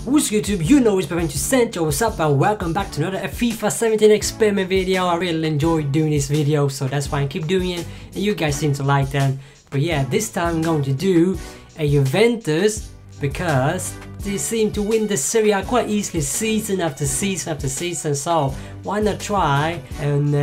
What's YouTube? You know it's Juventus Central. What's up and welcome back to another FIFA 17 experiment video. I really enjoy doing this video, so that's why I keep doing it and you guys seem to like them. But yeah, this time I'm going to do a Juventus because they seem to win the Serie A quite easily season after season after season, so why not try and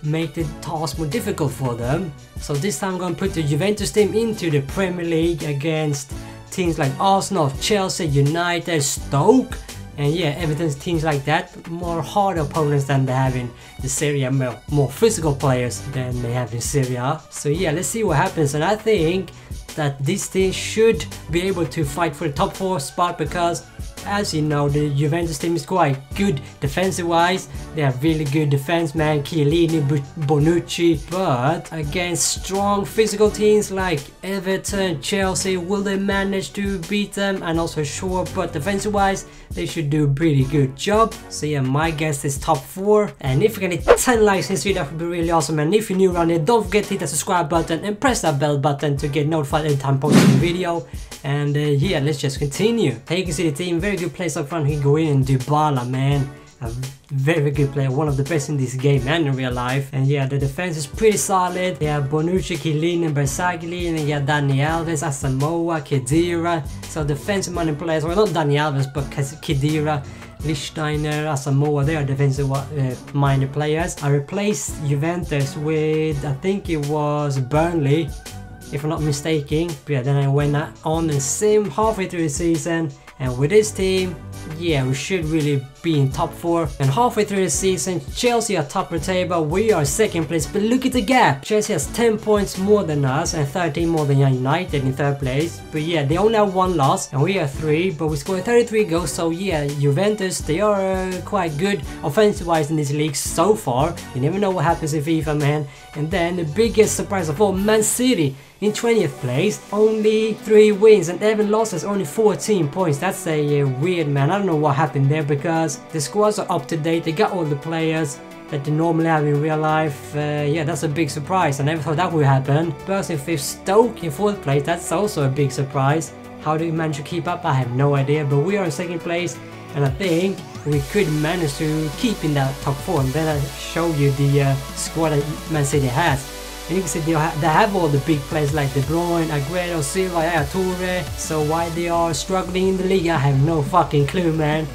make the task more difficult for them. So this time I'm going to put the Juventus team into the Premier League against teams like Arsenal, Chelsea, United, Stoke, and yeah, Everton's teams like that. More hard opponents than they have in the Serie A, more physical players than they have in Serie A. So yeah, let's see what happens, and I think that this team should be able to fight for the top 4 spot because, as you know, the Juventus team is quite good defensive wise. They have really good defense, man, Chiellini, Bonucci, but against strong physical teams like Everton, Chelsea, will they manage to beat them? And also sure, but defensive wise they should do a pretty good job. So yeah, my guess is top 4, and if you can hit 10 likes in this video, that would be really awesome. And if you're new around here, don't forget to hit the subscribe button and press that bell button to get notified every time I post a new video. And yeah, let's just continue. Here you can see the team, very good players up front. Higuain and Dybala, man, a very good player, one of the best in this game and in real life. And yeah, the defense is pretty solid. They have Bonucci, Chiellini, and Bersagli, and yeah, Dani Alves, Asamoah, Khedira. So defensive minded players, well, not Dani Alves, but Khedira, Lichtsteiner, Asamoah, they are defensive minded players. I replaced Juventus with, I think it was Burnley, if I'm not mistaken. But yeah, then I went on and sim halfway through the season, and with this team, yeah, we should really be in top 4. And halfway through the season, Chelsea are top of the table, we are second place, but look at the gap. Chelsea has 10 points more than us and 13 more than United in 3rd place. But yeah, they only have 1 loss and we have 3, but we scored 33 goals. So yeah, Juventus, they are quite good offensive wise in this league so far. You never know what happens in FIFA, man. And then the biggest surprise of all, Man City in 20th place, only 3 wins and 11 losses, only 14 points. That's a weird, man. I don't know what happened there because the squads are up to date. They got all the players that they normally have in real life. Yeah, that's a big surprise. I never thought that would happen. Spurs in 5th, Stoke in 4th place. That's also a big surprise. How do we manage to keep up? I have no idea, but we are in 2nd place, and I think we could manage to keep in that top 4. And then I show you the squad that Man City has. And you can see they have all the big players like De Bruyne, Aguero, Silva, Yaya Toure. So why they are struggling in the league, I have no fucking clue, man.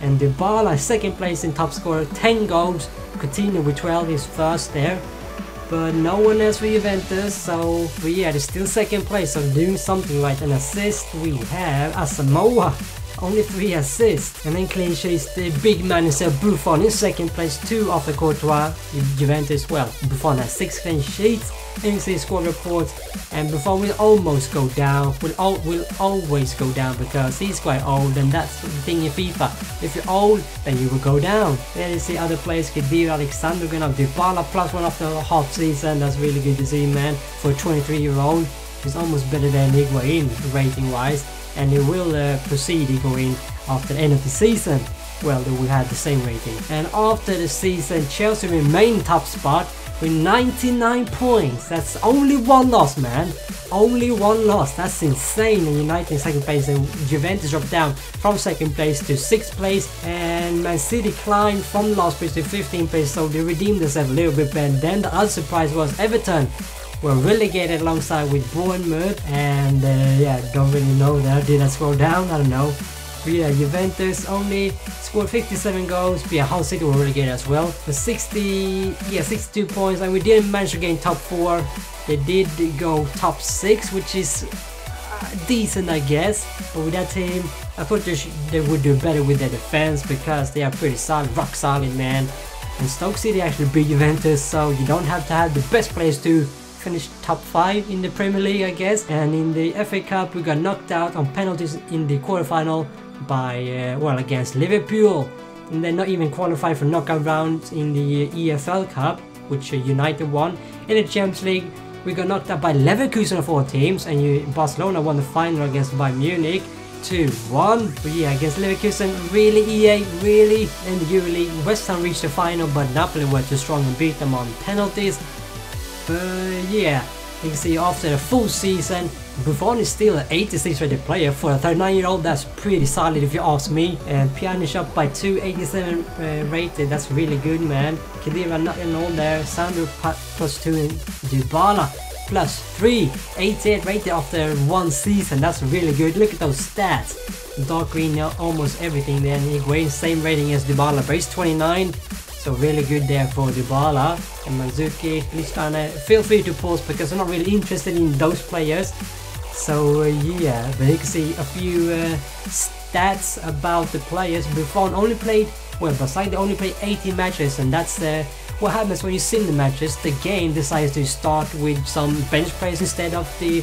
And Dybala, 2nd place in top scorer, 10 goals. Coutinho with 12 is 1st there. But no one else for Juventus, so but yeah, they're still 2nd place, so doing something like an assist. We have Asamoah, only 3 assists, and then clean sheets. The big man is Buffon in 2nd place, 2 off the Courtois. Juventus, well, Buffon has 6 clean sheets. And you see squad reports, and Buffon will almost go down, will always go down because he's quite old, and that's the thing in FIFA. If you're old, then you will go down. Then you see other players, Khedira, Alexander, Dybala +1 after a half season. That's really good to see, man. For a 23-year-old, he's almost better than Higuain rating wise, and he will proceed Higuain after the end of the season. Well, they will have the same rating. And after the season, Chelsea remain top spot with 99 points. That's only 1 loss, man. Only 1 loss. That's insane. And United in 2nd place, and Juventus dropped down from 2nd place to 6th place, and Man City climbed from last place to 15th place, so they redeemed themselves a little bit. And then the other surprise was Everton were relegated alongside with Bournemouth, and yeah, don't really know that. Did I scroll down? I don't know. But yeah, Juventus only scored 57 goals, but yeah, Hull City were relegated as well for 62 points, and we didn't manage to gain top 4. They did go top 6, which is decent, I guess. But with that team, I thought they would do better with their defense because they are pretty solid, rock solid, man. And Stoke City actually beat Juventus, so you don't have to have the best players to finish top 5 in the Premier League, I guess. And in the FA Cup, we got knocked out on penalties in the quarterfinal by well, against Liverpool, and then not even qualified for knockout rounds in the EFL Cup, which United won. In the Champions League, we got knocked out by Leverkusen of all teams, and Barcelona won the final against Bayern Munich 2-1. But yeah, against Leverkusen, really, EA, really. In the EuroLeague, West Ham reached the final, but Napoli were too strong and beat them on penalties. But yeah, You can see after a full season, Buffon is still an 86 rated player. For a 39-year-old, that's pretty solid if you ask me. And Pjanic up by 287 rated, that's really good, man. Khedira not in all there. Sandro plus 2 and Dybala plus 3. 88 rated after one season, that's really good. Look at those stats. Dark green, almost everything there. And Higuain, same rating as Dybala, but he's 29. So really good there for Dybala. And Mandzukic, Listana, feel free to pause because I'm not really interested in those players. So yeah, but you can see a few stats about the players. Buffon only played, well, Basile only played 80 matches, and that's what happens when you sim the matches. The game decides to start with some bench players instead of the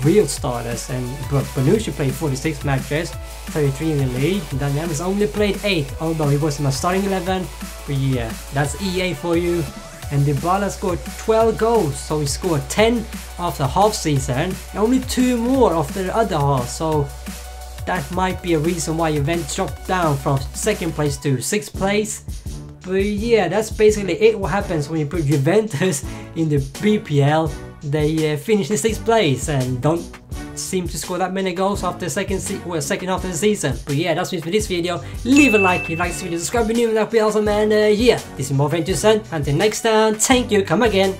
real starters. And Bonucci played 46 matches, 33 in the league. Daniels only played 8, although he was in my starting 11. But yeah, that's EA for you. And Dybala scored 12 goals, so he scored 10 after half season, and only 2 more after the other half. So that might be a reason why Juventus dropped down from 2nd place to 6th place. But yeah, that's basically it. What happens when you put Juventus in the BPL? They finish in 6th place and don't seem to score that many goals after second half of the season. But yeah, that's it for this video. Leave a like if you like this video, subscribe if you're new, and that'd be awesome. And yeah, this is more Juventus. Until next time, thank you, come again.